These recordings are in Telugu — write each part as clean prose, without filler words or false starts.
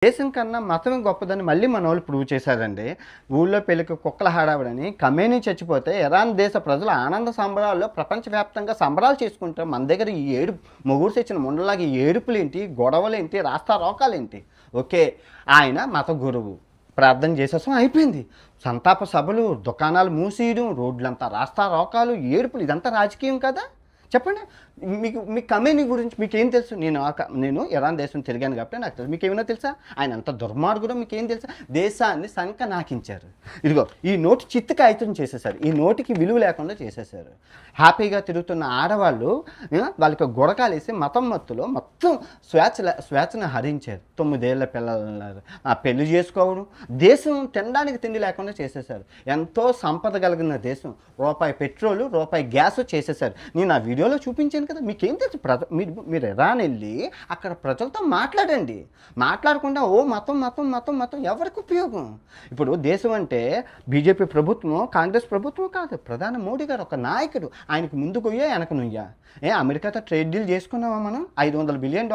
దేశం కన్నా మతమే గొప్పదని మళ్ళీ మనోళ్ళు ప్రూవ్ చేశారండి. ఊళ్ళో పెళ్ళికి కుక్కల హడావిడని ఖమేనీ చచ్చిపోతే ఇరాన్ దేశ ప్రజలు ఆనంద సంబరాల్లో ప్రపంచవ్యాప్తంగా సంబరాలు చేసుకుంటారు. మన దగ్గర ఈ మొగుడు తెచ్చిన ముండలాగా ఈ ఏడుపులేంటి, గొడవలేంటి, రాస్తా రోకాలేంటి. ఓకే, ఆయన మత గురువు, ప్రార్థన చేసేసాం, అయిపోయింది. సంతాప సభలు, దుకాణాలు మూసేయడం, రోడ్లంతా రాస్తా రోకాలు, ఏడుపులు, ఇదంతా రాజకీయం కదా? చెప్పండి. మీ ఖమేనీ గురించి మీకేం తెలుసు? నేను ఇరాన్ దేశం తిరిగాను కాబట్టి నాకు తెలుసు. మీకేమైనా తెలుసా? ఆయన అంత దుర్మార్గుడు మీకేం తెలుసా? దేశాన్ని సంక నాకించారు. ఇదిగో ఈ నోటి చిత్తు కాగితం చేసేసారు. ఈ నోటికి విలువ లేకుండా చేసేసారు. హ్యాపీగా తిరుగుతున్న ఆడవాళ్ళు వాళ్ళకి గుడకాలేసి మతం మత్తులో మొత్తం స్వేచ్ఛను హరించారు. 9 ఏళ్ల పిల్లలు పెళ్లి చేసుకోవడం, దేశం తినడానికి తిండి లేకుండా చేసేసారు. ఎంతో సంపద కలిగిన దేశం, రూపాయి పెట్రోలు, రూపాయి గ్యాస్ చేసేసారు. నేను ఆ వీడియోలో చూపించాను కదా. మీకేం తెలుసు? మీరు ఇరాన్ వెళ్ళి అక్కడ ప్రజలతో మాట్లాడండి. మాట్లాడకుండా ఓ మతం మతం మతం మతం ఎవరికి ఉపయోగం? ఇప్పుడు దేశం అంటే బీజేపీ ప్రభుత్వం, కాంగ్రెస్ ప్రభుత్వం కాదు. ప్రధాని మోడీ గారు ఒక నాయకుడు. ఆయనకు ముందు కొయ్యా వెనక నుయ్యా. అమెరికాతో ట్రేడ్ డీల్ చేసుకున్నామా మనం? $500 బిలియన్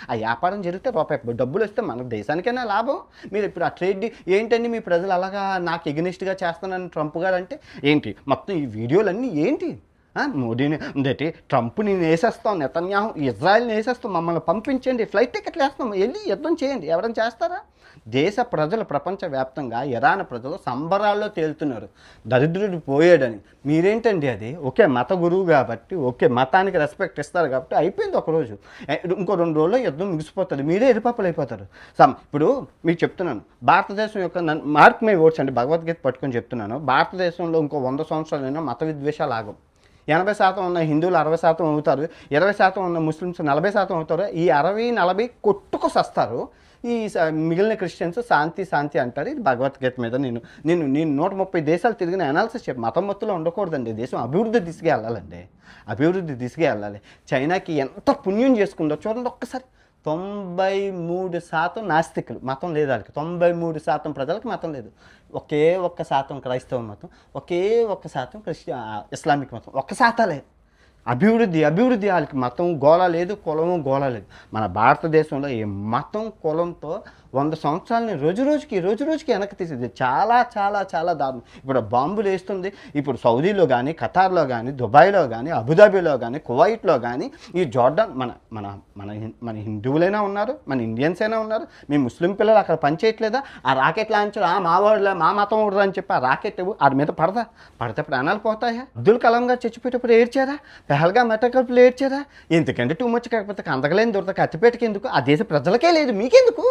ఆ వ్యాపారం జరిగితే రూపాయి డబ్బులు వస్తే మన దేశానికైనా లాభం. మీరు ఇప్పుడు ఆ ట్రేడ్ డీల్ ఏంటండి? మీ ప్రజలు అలాగా నాకు ఎగనిస్ట్గా చేస్తానని ట్రంప్ గారు అంటే ఏంటి? మొత్తం ఈ వీడియోలన్నీ ఏంటి? మోడీని అంటే ట్రంప్ని వేసేస్తాం, నెతన్యాహు ఇజ్రాయెల్ని వేసేస్తాం, మమ్మల్ని పంపించండి, ఫ్లైట్ టికెట్లు వేస్తాం, వెళ్ళి యుద్ధం చేయండి. ఎవరైనా చేస్తారా? దేశ ప్రజలు ప్రపంచవ్యాప్తంగా ఇరాన్ ప్రజలు సంబరాల్లో తేలుతున్నారు. దరిద్రుడు పోయాడని. మీరేంటండి అది? ఓకే, మత గురువు కాబట్టి, ఓకే, మతానికి రెస్పెక్ట్ ఇస్తారు కాబట్టి అయిపోయింది ఒకరోజు. ఇంకో 2 రోజుల్లో యుద్ధం ముగిసిపోతుంది. మీరే ఎరుపాపలు అయిపోతారు. ఇప్పుడు మీకు చెప్తున్నాను, భారతదేశం యొక్క మార్క్ మై వర్డ్స్ అండి, భగవద్గీత పట్టుకొని చెప్తున్నాను. భారతదేశంలో ఇంకో 100 సంవత్సరాలైనా మత విద్వేషాలు ఆగం. 80% ఉన్న హిందువులు 60% అవుతారు, 20% ఉన్న ముస్లిమ్స్ 40% అవుతారు. ఈ 60-40 కొట్టుకు సస్తారు. ఈ మిగిలిన క్రిస్టియన్స్ శాంతి శాంతి అంటారు. ఇది భగవద్గీత మీద నేను 130 దేశాలు తిరిగిన అనాలిసిస్ చెప్పి మతం మొత్తంలో ఉండకూడదండి. దేశం అభివృద్ధి దిశగా వెళ్ళాలండి, అభివృద్ధి దిశగా వెళ్ళాలి. చైనాకి ఎంత పుణ్యం చేసుకుందో చూడండి ఒక్కసారి. 93% నాస్తికులు, మతం లేదు వాళ్ళకి. 93% ప్రజలకు మతం లేదు. ఒకే 1% క్రైస్తవ మతం, ఒకే 1% ఇస్లామిక్ మతం. 1% అభివృద్ధి వాళ్ళకి. మతం గోళ లేదు, కులము గోళ లేదు. మన భారతదేశంలో ఈ మతం కులంతో 100 సంవత్సరాలని రోజు రోజుకి వెనక్కి తీసేది. చాలా చాలా చాలా దారుణం. ఇప్పుడు బాంబులు వేస్తుంది. ఇప్పుడు సౌదీలో కానీ, ఖతార్లో కానీ, దుబాయ్లో కానీ, అబుదాబీలో కానీ, కువైట్లో కానీ, ఈ జోర్డాన్ మన మన మన మన హిందువులైనా ఉన్నారు, మన ఇండియన్స్ అయినా ఉన్నారు. మీ ముస్లిం పిల్లలు అక్కడ పనిచేయట్లేదా? ఆ రాకెట్ లాంచర్ మా వాళ్ళ మా మతం ఊడరా అని చెప్పి ఆ రాకెట్ వాడి మీద పడితే ప్రాణాలు పోతాయా? అబ్దుల్ కలాం గారు చచ్చిపోయేటప్పుడు ఏడ్చారా? పెహల్గా మెటకల్పులు ఏడ్చారా? ఎందుకంటే టూ మచ్ కాకపోతే అందగలేని దొరక కత్తిపేటకి ఎందుకు? ఆ దేశ ప్రజలకే లేదు, మీకెందుకు?